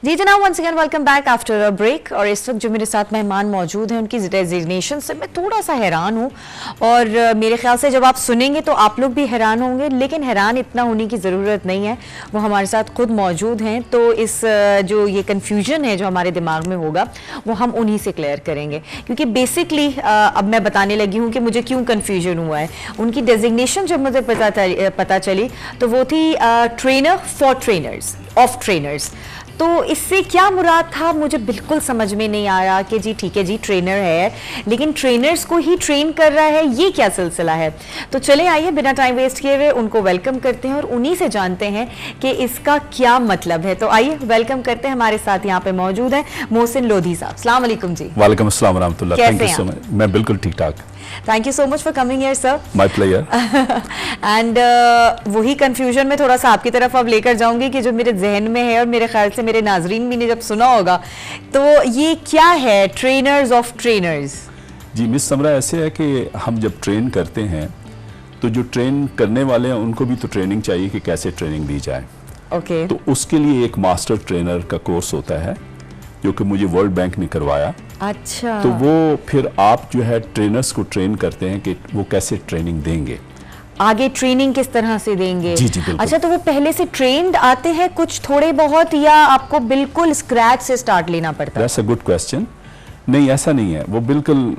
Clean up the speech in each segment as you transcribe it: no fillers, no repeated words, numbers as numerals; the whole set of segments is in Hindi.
जी जनाब, once again welcome back after a break. और इस वक्त जो मेरे साथ मेहमान मौजूद हैं उनकी डेजिग्नेशन से मैं थोड़ा सा हैरान हूँ, और मेरे ख्याल से जब आप सुनेंगे तो आप लोग भी हैरान होंगे, लेकिन हैरान इतना होने की ज़रूरत नहीं है, वो हमारे साथ खुद मौजूद हैं। तो इस जो ये कन्फ्यूजन है जो हमारे दिमाग में होगा वो हम उन्हीं से क्लियर करेंगे, क्योंकि बेसिकली अब मैं बताने लगी हूँ कि मुझे क्यों कन्फ्यूजन हुआ है। उनकी डेजिग्नेशन जब मुझे पता चली तो वो थी trainer for trainers, of trainers. तो इससे क्या मुराद था मुझे बिल्कुल समझ में नहीं आ रहा कि जी ठीक है जी ट्रेनर है, लेकिन ट्रेनर्स को ही ट्रेन कर रहा है, ये क्या सिलसिला है। तो चले आइए बिना टाइम वेस्ट किए हुए उनको वेलकम करते हैं और उन्हीं से जानते हैं कि इसका क्या मतलब है। तो आइए वेलकम करते हैं, हमारे साथ यहाँ पे मौजूद है मोहसिन लोधी साहब। अस्सलाम वालेकुम जी। वालेकुम अस्सलाम व रहमतुल्लाह। कैसे हैं आप? मैं बिल्कुल ठीक ठाक। Thank you so much for coming here sir. My player. And वही कंफ्यूजन में थोड़ा सा आपकी तरफ अब लेकर जाऊंगी कि जो मेरे जहन में है और मेरे ख्याल से मेरे नाजरीन भी ने जब सुना होगा, तो ये क्या है ट्रेनर्स ऑफ ट्रेनर्स? जी मिस समरा, ऐसे है कि हम जब ट्रेन करते हैं तो जो ट्रेन करने वाले हैं उनको भी तो ट्रेनिंग चाहिए कि कैसे ट्रेनिंग दी जाए। ओके। तो उसके लिए एक मास्टर ट्रेनर का कोर्स होता है जो कि मुझे वर्ल्ड बैंक ने करवाया। अच्छा। तो वो फिर आप जो है ट्रेनर्स को ट्रेन करते हैं कि वो कैसे ट्रेनिंग देंगे, आगे ट्रेनिंग किस तरह से देंगे। जी जी बिल्कुल। अच्छा, तो वो पहले से ट्रेंड आते हैं कुछ थोड़े बहुत, या आपको बिल्कुल स्क्रैच से स्टार्ट लेना पड़ता है? That's a good question. नहीं, ऐसा नहीं है, वो बिल्कुल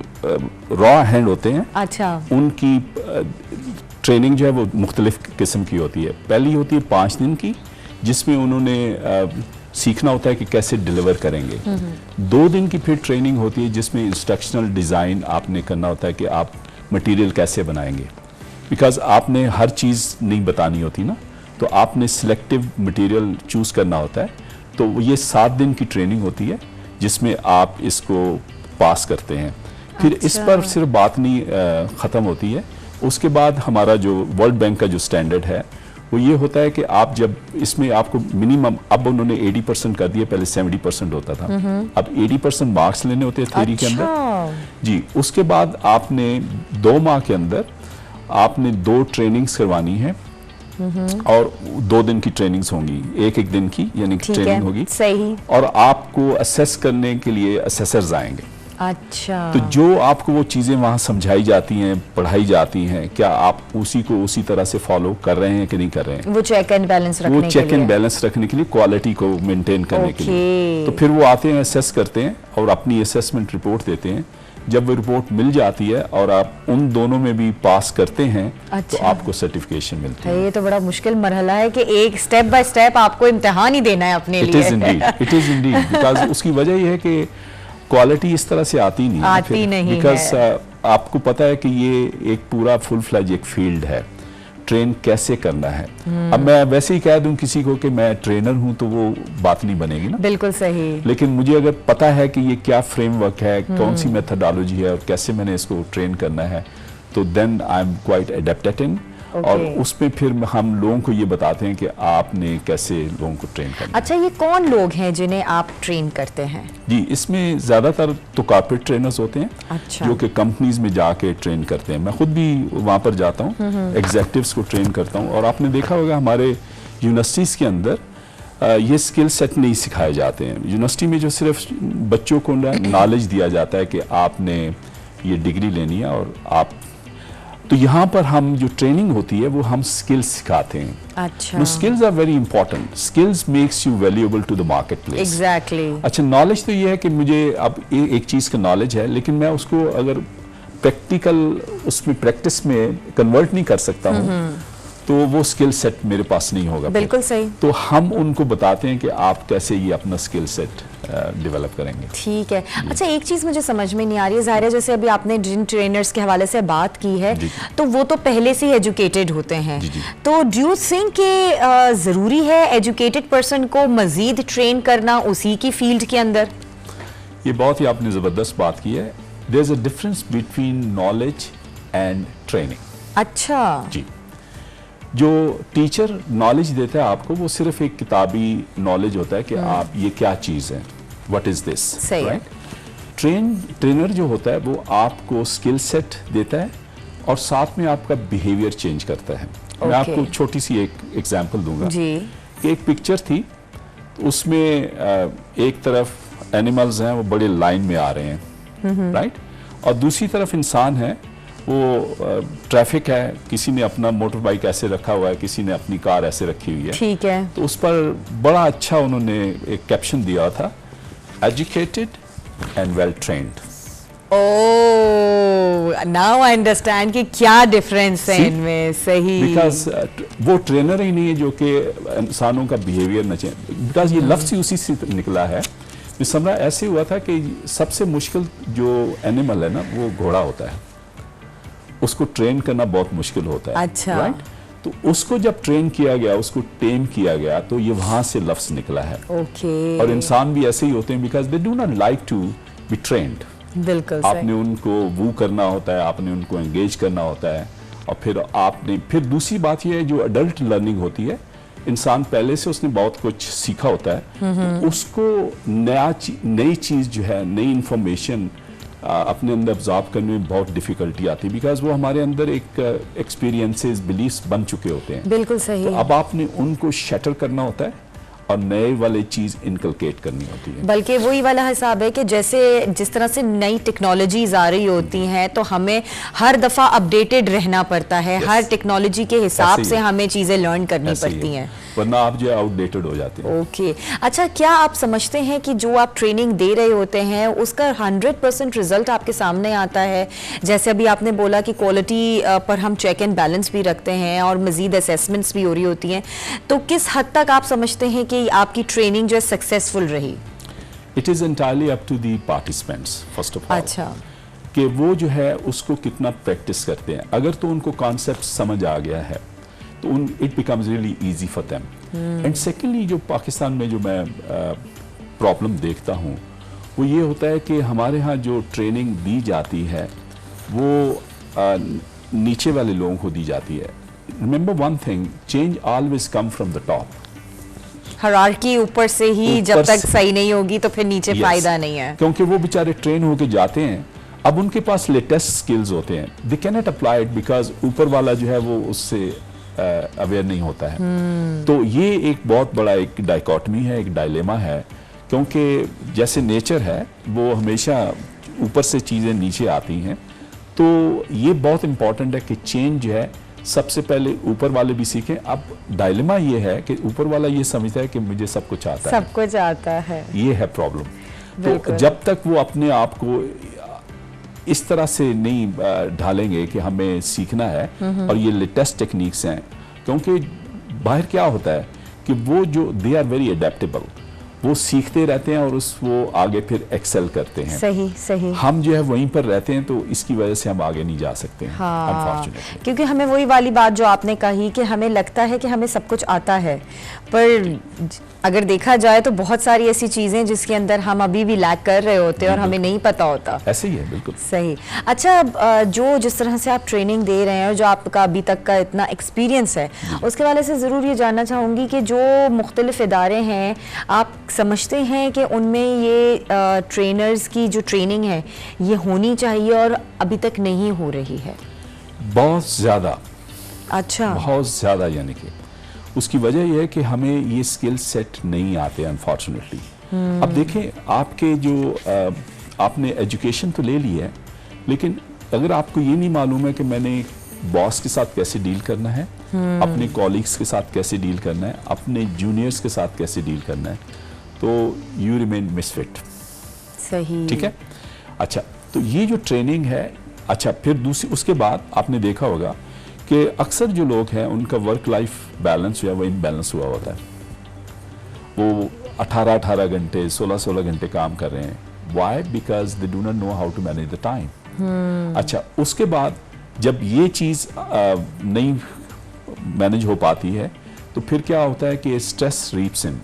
रॉ हैंड होते हैं। अच्छा। उनकी ट्रेनिंग जो है वो मुख्तलिफ किस्म की होती है। पहली होती है 5 दिन की, जिसमें उन्होंने सीखना होता है कि कैसे डिलीवर करेंगे। 2 दिन की फिर ट्रेनिंग होती है जिसमें इंस्ट्रक्शनल डिज़ाइन आपने करना होता है कि आप मटेरियल कैसे बनाएंगे, बिकॉज आपने हर चीज़ नहीं बतानी होती ना, तो आपने सिलेक्टिव मटेरियल चूज़ करना होता है। तो ये 7 दिन की ट्रेनिंग होती है जिसमें आप इसको पास करते हैं। फिर इस पर सिर्फ बात नहीं ख़त्म होती है। उसके बाद हमारा जो वर्ल्ड बैंक का जो स्टैंडर्ड है वो ये होता है कि आप जब इसमें आपको मिनिमम, अब उन्होंने 80% कर दिया, पहले 70% होता था, अब 80% मार्क्स लेने होते हैं थ्योरी के अंदर जी। उसके बाद आपने 2 माह के अंदर आपने 2 ट्रेनिंग्स करवानी है, और 2 दिन की ट्रेनिंग्स होंगी, एक दिन की यानी कि ट्रेनिंग होगी। सही। और आपको असेस करने के लिए असेसर्स आएंगे। अच्छा। तो जो आपको वो चीज़ें वहाँ समझाई जाती हैं, पढ़ाई जाती हैं, क्या आप उसी को उसी तरह से फॉलो कर रहे हैं कि नहीं कर रहे हैं, वो चेक एंड बैलेंस रखने के लिए, वो चेक एंड बैलेंस रखने के लिए, क्वालिटी को मेंटेन करने के लिए। तो फिर वो आते हैं, असेस करते हैं और अपनी असेसमेंट रिपोर्ट देते हैं। जब वो रिपोर्ट मिल जाती है और आप उन दोनों में भी पास करते हैं, तो आपको सर्टिफिकेशन मिलती है। ये तो बड़ा मुश्किल मरहला है कि एक स्टेप बाय स्टेप आपको इम्तिहान ही देना है अपने लिए। इट इज इंडीड, बिकॉज उसकी वजह यह है कि क्वालिटी इस तरह से आती नहीं, बिकॉज आपको पता है कि ये एक पूरा फुल फ्लैज एक फील्ड है, ट्रेन कैसे करना है। अब मैं वैसे ही कह दूं किसी को कि मैं ट्रेनर हूं तो वो बात नहीं बनेगी ना। बिल्कुल सही। लेकिन मुझे अगर पता है कि ये क्या फ्रेमवर्क है, कौन सी मेथोडोलॉजी है और कैसे मैंने इसको ट्रेन करना है, तो then I am quite adapted in. और उसमें फिर हम लोगों को ये बताते हैं कि आपने कैसे लोगों को ट्रेन करना। अच्छा, ये कौन लोग हैं जिन्हें आप ट्रेन करते हैं? जी, इसमें ज़्यादातर तो कॉर्पोरेट ट्रेनर्स होते हैं। अच्छा। जो कि कंपनीज में जाके ट्रेन करते हैं। मैं खुद भी वहाँ पर जाता हूँ, एग्जेक्टिव्स को ट्रेन करता हूँ। और आपने देखा होगा हमारे यूनिवर्सिटीज़ के अंदर ये स्किल सेट नहीं सिखाए जाते हैं। यूनिवर्सिटी में जो सिर्फ बच्चों को नॉलेज दिया जाता है कि आपने ये डिग्री लेनी है और आप, तो यहाँ पर हम जो ट्रेनिंग होती है वो हम स्किल्स सिखाते हैं। अच्छा। Skills are very important. Skills makes you valuable to the market place. Exactly. अच्छा, नॉलेज तो ये है कि मुझे अब एक चीज़ का नॉलेज है, लेकिन मैं उसको अगर प्रैक्टिकल उसमें प्रैक्टिस में कन्वर्ट नहीं कर सकता हूँ तो वो स्किल सेट मेरे पास नहीं होगा। बिल्कुल सही। तो हम उनको बताते हैं कि आप कैसे ये अपना स्किल सेट डेवलप करेंगे। ठीक है। अच्छा, एक चीज़ मुझे समझ में नहीं आ रही है, ज़ाहिर है जैसे अभी आपने जिन ट्रेनर्स के हवाले से बात की है, तो वो तो पहले से ही एजुकेटेड होते हैं। तो डू यू थिंक कि ज़रूरी है एजुकेटेड पर्सन को मज़ीद ट्रेन करना उसी की फील्ड के अंदर? ये बहुत ही आपने ज़बरदस्त बात की है। There is a difference between knowledge and training. अच्छा जी। जो टीचर नॉलेज देता है आपको वो सिर्फ एक किताबी नॉलेज होता है कि आप ये क्या चीज़ है, what is this, right. Trainer जो होता है वो आपको स्किल सेट देता है और साथ में आपका बिहेवियर चेंज करता है। मैं आपको छोटी सी एक एग्जांपल दूंगा जी। एक पिक्चर थी, तो उसमें एक तरफ एनिमल्स हैं वो बड़े लाइन में आ रहे हैं, राइट, और दूसरी तरफ इंसान है, वो ट्रैफिक है, किसी ने अपना मोटर बाइक ऐसे रखा हुआ है, किसी ने अपनी कार ऐसे रखी हुई है, ठीक है। तो उस पर बड़ा अच्छा उन्होंने एक कैप्शन दिया था, educated and well trained. Oh, now I understand कि क्या डिफरेंस है इनमें। सही, बिकॉज वो ट्रेनर ही नहीं है जो कि इंसानों का बिहेवियर न चेंज, बिकॉज ये लफ्ज़ ही उसी से निकला है। समझा ऐसे हुआ था कि सबसे मुश्किल जो एनिमल है ना वो घोड़ा होता है, उसको ट्रेन करना बहुत मुश्किल होता है। अच्छा, राइट, तो उसको जब ट्रेन किया गया, उसको टेम किया गया, तो ये वहां से लफ्ज निकला है। ओके, और इंसान भी ऐसे ही होते हैं, because they do not like to be trained. बिल्कुल, आपने उनको वू करना होता है, आपने उनको एंगेज करना होता है, और फिर दूसरी बात यह है जो अडल्ट लर्निंग होती है, इंसान पहले से उसने बहुत कुछ सीखा होता है, तो उसको नई चीज जो है, नई इंफॉर्मेशन अपने अंदर ऑब्जॉर्व करने में बहुत डिफिकल्टी आती है, बिकॉज वो हमारे अंदर एक एक्सपीरियंसेस, बिलीफ्स बन चुके होते हैं। बिल्कुल सही। तो अब आपने उनको शटर करना होता है और नए वाली चीज इनकलकेट करनी होती है। बल्कि वही वाला हिसाब है कि जैसे जिस तरह से नई टेक्नोलॉजीज आ रही होती हैं, तो हमें हर दफा अपडेटेड रहना पड़ता है। हर टेक्नोलॉजी के हिसाब से हमें चीजें लर्न करनी पड़ती हैं, वरना आप जो आउटडेटेड हो जाते हैं। ओके, अच्छा, क्या आप समझते हैं कि जो आप ट्रेनिंग दे रहे होते हैं उसका 100% रिजल्ट आपके सामने आता है? जैसे अभी आपने बोला कि क्वालिटी पर हम चेक एंड बैलेंस भी रखते हैं और मजीद असेसमेंट्स भी हो रही होती हैं, तो किस हद तक आप समझते हैं कि आपकी ट्रेनिंग जो है सक्सेसफुल रही? It is entirely up to the participants first of all. अच्छा, कि वो जो है उसको कितना प्रैक्टिस करते हैं। अगर तो उनको कॉन्सेप्ट समझ आ गया है तो it becomes really easy for them. And secondly, जो पाकिस्तान में जो मैं प्रॉब्लम देखता हूँ वो ये होता है कि हमारे यहाँ जो ट्रेनिंग दी जाती है वो नीचे वाले लोगों को दी जाती है। Remember one thing, change always come from the top. Hierarchy ऊपर से ही जब तक सही नहीं होगी तो फिर नीचे फायदा नहीं है, क्योंकि वो बेचारे ट्रेन होके जाते हैं, अब उनके पास लेटेस्ट स्किल्स होते हैं, they can not apply it because ऊपर वाला जो है वो उससे अवेयर नहीं होता है। तो ये एक बहुत बड़ा एक डाइकोटमी है, एक डायलेमा है, क्योंकि जैसे नेचर है वो हमेशा ऊपर से चीज़ें नीचे आती हैं। तो ये बहुत इंपॉर्टेंट है कि चेंज जो है सबसे पहले ऊपर वाले भी सीखें। अब डायलेमा ये है कि ऊपर वाला ये समझता है कि मुझे सब कुछ आता है, सब कुछ आता है, ये है प्रॉब्लम। तो जब तक वो अपने आप को इस तरह से नहीं ढालेंगे कि हमें सीखना है और ये लेटेस्ट टेक्निक्स हैं, क्योंकि बाहर क्या होता है कि वो जो दे आर वेरी अडेप्टेबल, वो सीखते रहते हैं और वो आगे फिर एक्सेल करते हैं। सही सही। हम जो है वहीं पर रहते हैं, तो इसकी वजह से हम आगे नहीं जा सकते हैं, अनफॉर्चुनेटली। क्योंकि हमें वही वाली बात जो आपने कही कि हमें लगता है कि हमें सब कुछ आता है, पर अगर देखा जाए तो बहुत सारी ऐसी चीजें जिसके अंदर हम अभी भी लैक कर रहे होते हैं और हमें नहीं पता होता। ऐसे ही है, बिल्कुल सही। अच्छा, जो जिस तरह से आप ट्रेनिंग दे रहे हैं, जो आपका अभी तक का इतना एक्सपीरियंस है, उसके वाले से ज़रूर ये जानना चाहूँगी कि जो मुख्तलिफ इदारे हैं, आप समझते हैं कि उनमें ये ट्रेनर्स की जो ट्रेनिंग है ये होनी चाहिए और अभी तक नहीं हो रही है? बहुत ज़्यादा। अच्छा, बहुत ज़्यादा। यानी कि उसकी वजह यह है कि हमें ये स्किल सेट नहीं आते अनफॉर्चुनेटली। अब देखें, आपके जो आपने एजुकेशन तो ले ली है, लेकिन अगर आपको ये नहीं मालूम है कि मैंने बॉस के साथ कैसे डील करना है, अपने कॉलीग्स के साथ कैसे डील करना है, अपने जूनियर्स के साथ कैसे डील करना है, तो यू रिमेन मिसफिट। सही, ठीक है। अच्छा, तो ये जो ट्रेनिंग है, अच्छा, फिर दूसरी उसके बाद आपने देखा होगा कि अक्सर जो लोग हैं उनका वर्क लाइफ बैलेंस जो है वो इम्बैलेंस हुआ होता है। वो 18-18 घंटे 16-16 घंटे काम कर रहे हैं। Why? Because they do not know how to manage the time. अच्छा, उसके बाद जब ये चीज़ नहीं मैनेज हो पाती है तो फिर क्या होता है कि स्ट्रेस रीप्स इन।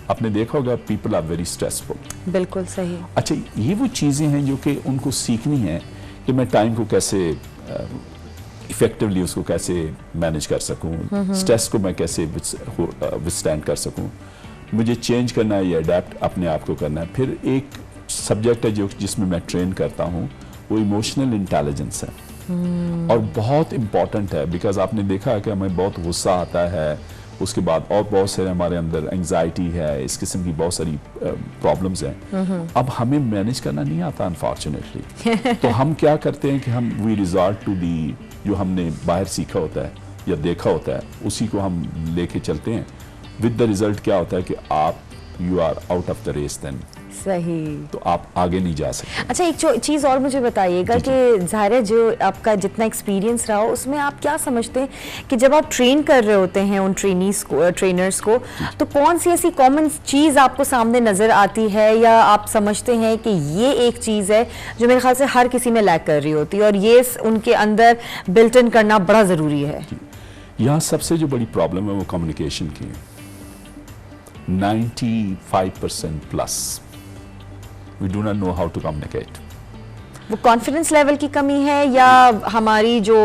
आपने देखा होगा, पीपल आर वेरी स्ट्रेसफुल। बिल्कुल सही। अच्छा, ये वो चीज़ें हैं जो कि उनको सीखनी है कि मैं टाइम को कैसे इफेक्टिवली उसको कैसे मैनेज कर सकूं, स्ट्रेस को मैं कैसे विथस्टैंड कर सकूं, मुझे चेंज करना है या अडेप्ट अपने आप को करना है। फिर एक सब्जेक्ट है जो जिसमें मैं ट्रेन करता हूं, वो इमोशनल इंटेलिजेंस है और बहुत इम्पॉर्टेंट है। बिकॉज आपने देखा है कि हमें बहुत गुस्सा आता है, उसके बाद और बहुत सारे हमारे अंदर एंजाइटी है, इस किस्म की बहुत सारी प्रॉब्लम्स हैं। अब हमें मैनेज करना नहीं आता अनफॉर्चुनेटली। तो हम क्या करते हैं कि हम वी रिजॉर्ट टू दी, जो हमने बाहर सीखा होता है या देखा होता है उसी को हम लेके चलते हैं। विद द रिजल्ट क्या होता है कि आप you are out of the race, then सही, तो आप आगे नहीं जा सकते। अच्छा एक चीज़ और मुझे बताइएगा कि ज़ाहिर है जो आपका जितना एक्सपीरियंस रहा हो उसमें आप क्या समझते हैं कि जब आप ट्रेन कर रहे होते हैं उन ट्रेनर्स को तो कौन सी ऐसी कॉमन चीज़ आपको सामने नज़र आती है या आप समझते हैं कि ये एक चीज़ है जो मेरे ख्याल से हर किसी में लैक कर रही होती है और ये उनके अंदर बिल्ट इन करना बड़ा ज़रूरी है? यहाँ सबसे जो बड़ी प्रॉब्लम है वो कम्युनिकेशन की है। 95% plus we do not know how to communicate. वो कॉन्फिडेंस लेवल की कमी है या हमारी जो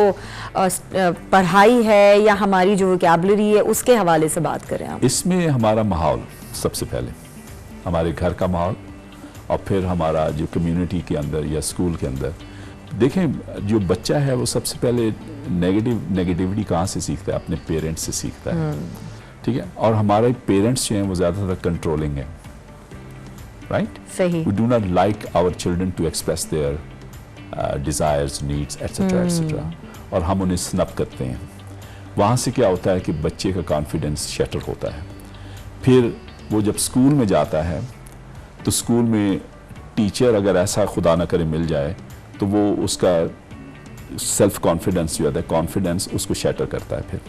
पढ़ाई है या हमारी जो वोकैबुलरी है उसके हवाले से बात करें आप? इसमें हमारा माहौल सबसे पहले, हमारे घर का माहौल और फिर हमारा जो कम्युनिटी के अंदर या स्कूल के अंदर। देखें जो बच्चा है वो सबसे पहले नेगेटिविटी कहाँ से सीखता है? अपने पेरेंट्स से सीखता है, ठीक है। और हमारे पेरेंट्स जो हैं वो ज़्यादातर कंट्रोलिंग है, राइट? सही। We do not like our children to express their desires, needs, etc. etc. और हम उन्हें स्नब करते हैं। वहाँ से क्या होता है कि बच्चे का कॉन्फिडेंस शटर होता है। फिर वो जब स्कूल में जाता है तो स्कूल में टीचर अगर ऐसा खुदा ना करे मिल जाए तो वो उसका सेल्फ कॉन्फिडेंस जो है, कॉन्फिडेंस उसको शटर करता है फिर,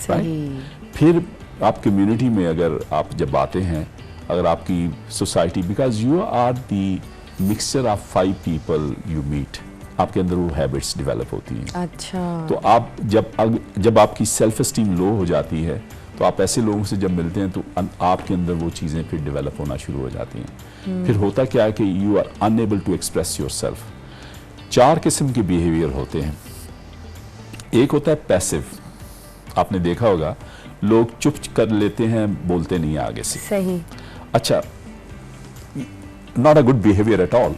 राइट? फिर आप कम्युनिटी में अगर आप जब आते हैं, अगर आपकी society, because you are the mixture of 5 people you meet, आपके अंदर वो हैबिट्स डेवलप होती हैं। अच्छा। तो आप जब आपकी सेल्फ एस्टीम लो हो जाती है तो आप ऐसे लोगों से जब मिलते हैं तो आपके अंदर वो चीज़ें फिर डेवलप होना शुरू हो जाती हैं। फिर होता क्या है कि you are unable to express yourself. 4 किस्म के बिहेवियर होते हैं। एक होता है पैसिव, आपने देखा होगा लोग चुप कर लेते हैं, बोलते नहीं आगे से। सही। अच्छा, not a good behaviour at all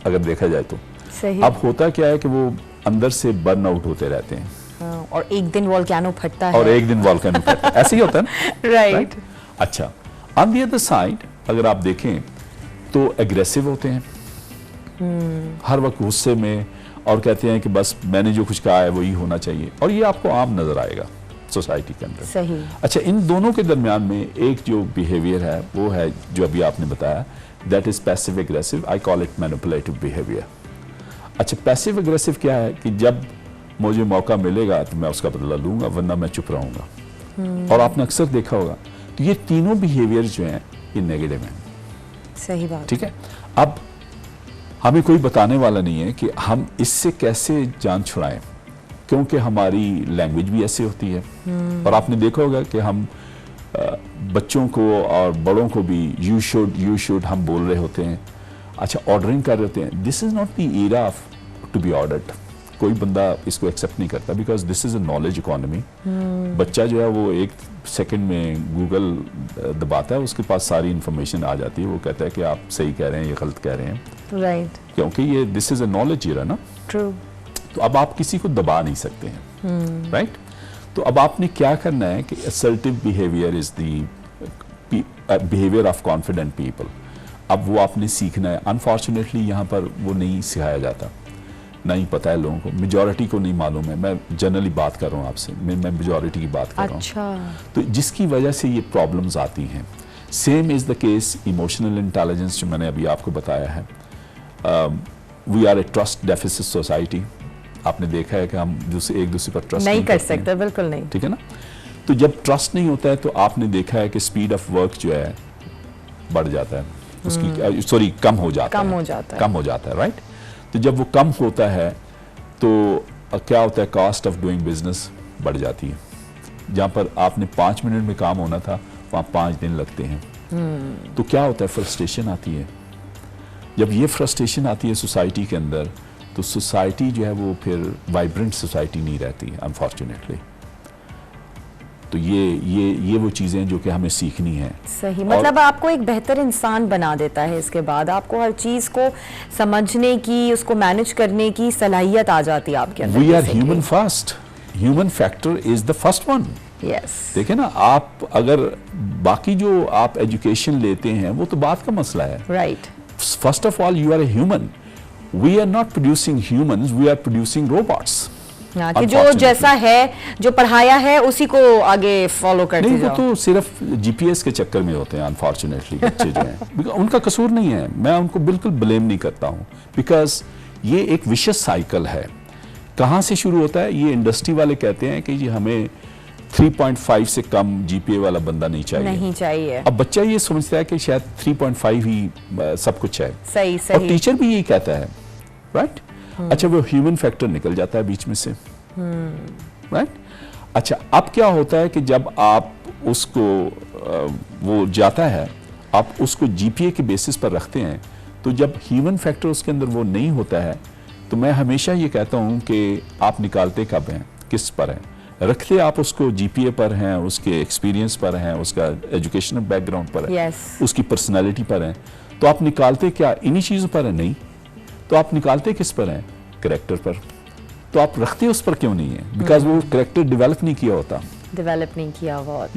अगर देखा जाए तो। सही। अब होता क्या है कि वो अंदर से बर्न आउट होते रहते हैं। हाँ, और एक दिन वोल्केनो फटता है और एक दिन वोल्केनो फटता है, ऐसे ही होता है ना? राइट। अच्छा, ऑन द अदर साइड अगर आप देखें तो एग्रेसिव होते हैं, हर वक्त गुस्से में, और कहते हैं कि बस मैंने जो कुछ कहा है वही होना चाहिए, और ये आपको आम नजर आएगा सोसाइटी के अंदर। सही। अच्छा, इन दोनों के दरमियान में एक जो बिहेवियर है वो है जो अभी आपने बताया, that is passive aggressive. I call it manipulative behaviour. अच्छा, पैसिव एग्रेसिव क्या है कि जब मुझे मौका मिलेगा तो मैं उसका बदला लूंगा, वरना मैं चुप रहूंगा। और आपने अक्सर देखा होगा तो ये तीनों बिहेवियर जो हैं ये नेगेटिव हैं। सही बात। ठीक है। अब हमें कोई बताने वाला नहीं है कि हम इससे कैसे जान छुड़ाएं, क्योंकि हमारी लैंग्वेज भी ऐसी होती है। और आपने देखा होगा कि हम बच्चों को और बड़ों को भी यू शुड हम बोल रहे होते हैं। अच्छा, ऑर्डरिंग कर रहे होते हैं। This is not the era of to be ordered. कोई बंदा इसको एक्सेप्ट नहीं करता, because this is a knowledge economy. बच्चा जो है वो 1 सेकंड में गूगल दबाता है, उसके पास सारी इंफॉर्मेशन आ जाती है, वो कहता है कि आप सही कह रहे हैं, ये गलत कह रहे हैं। राइट। क्योंकि ये this is a knowledge era ना। ट्रू। तो अब आप किसी को दबा नहीं सकते हैं, राइट? तो अब आपने क्या करना है कि assertive behaviour is the behaviour of confident people. अब वो आपने सीखना है। अनफॉर्चुनेटली यहाँ पर वो नहीं सिखाया जाता, नहीं पता है लोगों को, मेजॉरिटी को नहीं मालूम है। मैं जनरली बात कर रहा हूँ आपसे, मैं मेजॉरिटी की बात कर रहा हूँ। अच्छा। तो जिसकी वजह से ये प्रॉब्लम्स आती हैं। Same is the case emotional intelligence, जो मैंने अभी आपको बताया है। We are a trust deficit society. आपने देखा है कि हम एक दूसरे पर ट्रस्ट नहीं कर सकते, बिल्कुल नहीं। ठीक है ना? तो जब ट्रस्ट नहीं होता है तो आपने देखा है कि स्पीड ऑफ वर्क जो है बढ़ जाता है, उसकी सॉरी कम हो जाता है, राइट? तो जब वो कम होता है तो क्या होता है, कॉस्ट ऑफ डूइंग बिजनेस बढ़ जाती है। जहाँ पर आपने 5 मिनट में काम होना था वहाँ 5 दिन लगते हैं। तो क्या होता है, फ्रस्ट्रेशन आती है। जब ये फ्रस्ट्रेशन आती है सोसाइटी के अंदर तो सोसाइटी जो है वो फिर वाइब्रेंट सोसाइटी नहीं रहती, अनफॉर्चुनेटली। तो ये वो चीज़ें जो कि हमें सीखनी है। सही। मतलब आपको एक बेहतर इंसान बना देता है। इसके बाद आपको हर चीज़ को समझने की, उसको मैनेज करने की सलाहियत आ जाती है आपके अंदर। We are human first. Human factor is the first one. Yes देखे ना, आप अगर बाकी जो आप एजुकेशन लेते हैं वो तो बात का मसला है। Right first of all you are a human, we are not producing humans, we are producing robots. कि जो जैसा है, जो पढ़ाया है उसी को आगे फॉलो करते नहीं, जाओ। वो तो सिर्फ जीपीएस के चक्कर में होते हैं अनफॉर्चुनेटली बच्चे जो हैं। उनका कसूर नहीं है, मैं उनको बिल्कुल ब्लेम नहीं करता हूँ, बिकॉज ये एक विशेष साइकिल है। कहाँ से शुरू होता है? ये इंडस्ट्री वाले कहते हैं कि जी हमें 3.5 से कम जीपीए वाला बंदा नहीं चाहिए। अब बच्चा ये समझता है कि शायद 3.5 ही सब कुछ है। सही और टीचर भी यही कहता है, राइट? अच्छा, वो ह्यूमन फैक्टर निकल जाता है बीच में से, राइट? अच्छा, अब क्या होता है कि जब आप उसको वो जाता है, आप उसको जीपीए के बेसिस पर रखते हैं, तो जब ह्यूमन फैक्टर उसके अंदर वो नहीं होता है, तो मैं हमेशा ये कहता हूँ कि आप निकालते कब हैं, किस पर हैं? रखते आप उसको जीपीए पर हैं, उसके एक्सपीरियंस पर हैं, उसका एजुकेशनल बैकग्राउंड पर है, उसकी पर्सनालिटी पर हैं, तो आप निकालते क्या इन्हीं चीज़ों पर है? नहीं, तो आप निकालते किस पर हैं? कैरेक्टर पर। तो आप रखते उस पर क्यों नहीं है? बिकॉज वो कैरेक्टर डेवलप नहीं किया होता,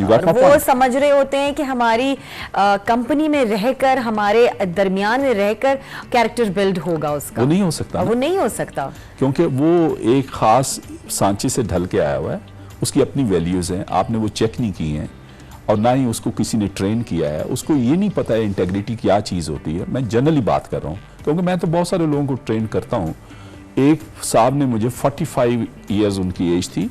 और वो समझ रहे होते हैं कि हमारी कंपनी में रहकर, हमारे दरमियान में रहकर कैरेक्टर बिल्ड होगा उसका। वो नहीं हो सकता, वो नहीं हो सकता, क्योंकि वो एक खास सांचे से ढल के आया हुआ है, उसकी अपनी वैल्यूज हैं, आपने वो चेक नहीं की हैं, और ना ही उसको किसी ने ट्रेन किया है। उसको ये नहीं पता है इंटेग्रिटी क्या चीज़ होती है। मैं जनरली बात कर रहा हूँ, क्योंकि मैं तो बहुत सारे लोगों को ट्रेन करता हूँ। एक साहब ने मुझे 45 ईयर्स उनकी एज थी,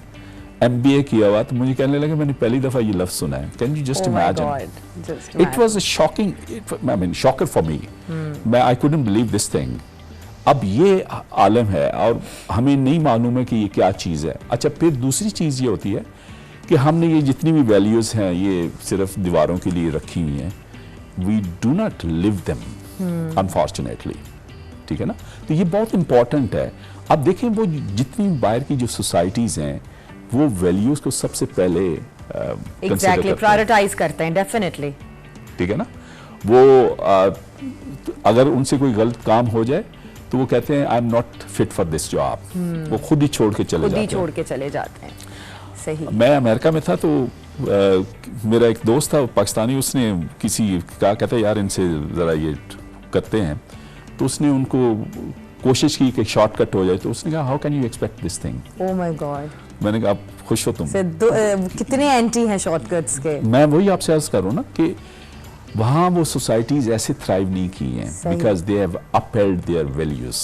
MBA किया हुआ, तो मुझे कहने लगा मैंने पहली दफ़ा ये लफ्ज़ सुना है, can you just imagine? It was a shocking, I mean shocker for me. मैं I couldn't believe this thing. अब ये आलम है और हमें नहीं मालूम है कि ये क्या चीज़ है। अच्छा, फिर दूसरी चीज़ ये होती है कि हमने ये जितनी भी वैल्यूज़ हैं ये सिर्फ दीवारों के लिए रखी हुई हैं, we do not live them unfortunately, ठीक है ना? तो ये बहुत इंपॉर्टेंट है। अब देखें, वो जितनी बाहर की जो सोसाइटीज़ हैं वो वैल्यूज़ को सबसे पहले एग्जैक्टली प्रायोरिटाइज करते हैं, डेफिनेटली, ठीक है ना? वो अगर उनसे कोई गलत काम हो जाए तो वो कहते हैं I am not fit for this job, वो खुद ही छोड़ के चले जाते हैं। सही। मैं अमेरिका में था तो मेरा एक दोस्त था पाकिस्तानी, उसने किसी कहा, कहता यार इनसे ज़रा ये करते हैं, तो उसने उनको कोशिश की कि शॉर्टकट हो जाए, तो उसने कहा how can you expect this thing? Oh my God. मैंने कहा आप खुश हो तुम? कितने एंटी हैं शॉर्टकट्स के। मैं वही आपसे अर्ज कर रहा हूँ ना कि वहाँ वो सोसाइटीज ऐसे थ्राइव नहीं की हैं, because they have upheld there values.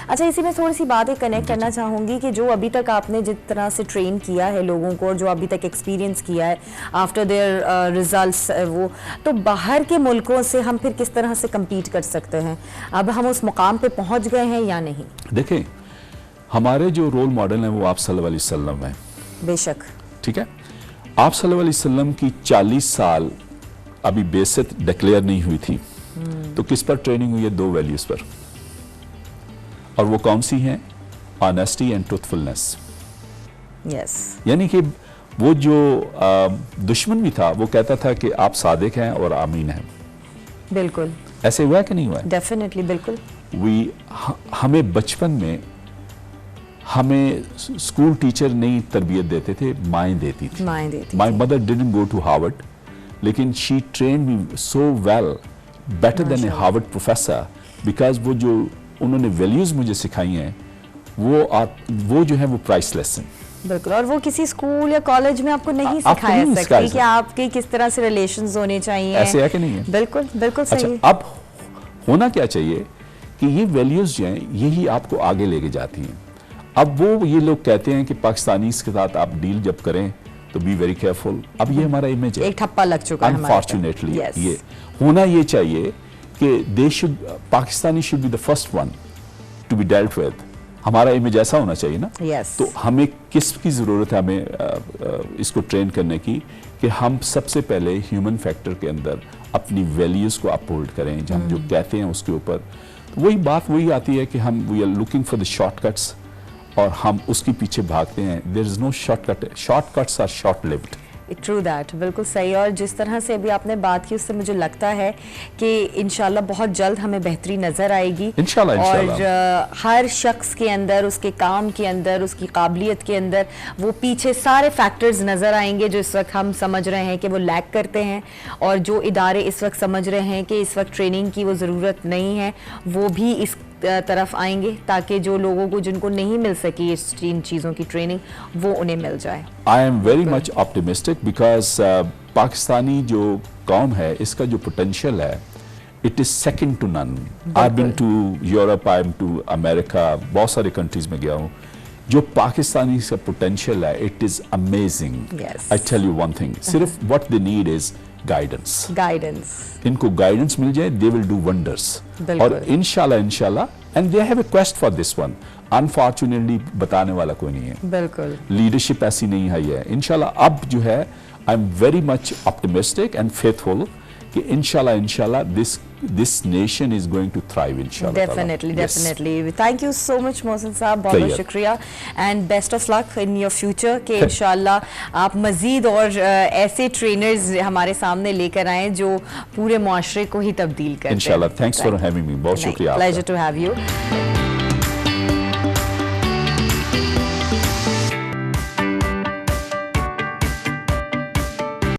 अच्छा, इसी में थोड़ी सी बातें कनेक्ट करना चाहूंगी कि जो अभी तक आपने जिस तरह से ट्रेन किया है लोगों को, और जो अभी तक एक्सपीरियंस किया है आफ्टर देयर रिजल्ट्स, वो तो बाहर के मुल्कों से हम फिर किस तरह से कम्पीट कर सकते हैं? अब हम उस मुकाम पे पहुंच गए हैं या नहीं? देखें, हमारे जो रोल मॉडल हैं वो आप सल्लल्लाहु अलैहि वसल्लम हैं। बेशक, ठीक है। आप सल्लल्लाहु अलैहि वसल्लम की 40 साल अभी बेसिक डिक्लेयर नहीं हुई थी, तो किस पर ट्रेनिंग हुई है? 2 वैल्यूज पर, और वो कौन सी हैं? Honesty and truthfulness. यस। यानी कि वो जो दुश्मन भी था वो कहता था कि आप सादिक हैं और आमीन हैं। बिल्कुल ऐसे हुआ कि नहीं हुआ? डेफिनेटली, बिल्कुल। हमें बचपन में हमें स्कूल टीचर नहीं तरबियत देते थे, माएँ देती थी। My mother didn't go to Harvard, लेकिन she train me so well, better than a Harvard professor, because वो जो उन्होंने वैल्यूज मुझे सिखाई हैं वो जो है वो प्राइसलेस हैं। बिल्कुल, और वो किसी स्कूल या कॉलेज में आपको नहीं सिखाया सकती कि आपके किस तरह से रिलेशंस होने चाहिए। ऐसे है कि नहीं है? बिल्कुल बिल्कुल सही। अच्छा, अब होना क्या चाहिए कि ये वैल्यूज जो हैं यही आपको आगे लेके जाती हैं। अब वो ये लोग कहते हैं कि पाकिस्तानी के साथ आप डील जब करें तो बी वेरी केयरफुल। अब ये हमारा इमेज है, एक ठप्पा लग चुका है अनफॉर्चुनेटली। ये होना ये चाहिए कि Pakistani should be the first one to be dealt with. हमारा इमेज ऐसा होना चाहिए ना। तो हमें किसकी ज़रूरत है? हमें इसको ट्रेन करने की कि हम सबसे पहले ह्यूमन फैक्टर के अंदर अपनी वैल्यूज़ को अपहोल्ड करें, हम जो कहते हैं उसके ऊपर। तो वही बात वही आती है कि हम we are looking for the shortcuts और हम उसके पीछे भागते हैं। There is no shortcut, shortcuts are short lived. True that, बिल्कुल सही। और जिस तरह से अभी आपने बात की उससे मुझे लगता है कि इंशाल्लाह बहुत जल्द हमें बेहतरी नजर आएगी इंशाल्लाह। और हर शख्स के अंदर, उसके काम के अंदर, उसकी काबिलियत के अंदर वो पीछे सारे फैक्टर्स नजर आएंगे जो इस वक्त हम समझ रहे हैं कि वो लैक करते हैं, और जो इदारे इस वक्त समझ रहे हैं कि इस वक्त ट्रेनिंग की वो ज़रूरत नहीं है, वो भी इस तरफ आएंगे, ताकि जो लोगों को जिनको नहीं मिल सकी इन चीज़ों की ट्रेनिंग वो उन्हें मिल जाए। I am very much optimistic because Pakistani जो कौम है इसका जो पोटेंशियल है it is second to none. I been to Europe, I am to America, बहुत सारे कंट्रीज में गया हूँ। जो पाकिस्तानी का पोटेंशियल है it is amazing. I tell you one thing, सिर्फ what they need is guidance. इनको गाइडेंस मिल जाए दे विल डू वंडर्स। और इंशाल्लाह and they have a quest for this one. Unfortunately बताने वाला कोई नहीं है, बिल्कुल लीडरशिप ऐसी नहीं है। ये इंशाल्लाह अब जो है आई am very much optimistic and faithful कि इंशाल्लाह this nation is going to thrive inshallah. Definitely. Thank you so much Mohsin साहब, बहुत शुक्रिया and best of luck in your future कि इंशाल्लाह आप मजीद और ऐसे ट्रेनर्स हमारे सामने लेकर आए जो पूरे मुआशरे को ही तब्दील करें। इंशाल्लाह। थैंक्स फॉर हैविंग मी, बहुत शुक्रिया। Pleasure to have you.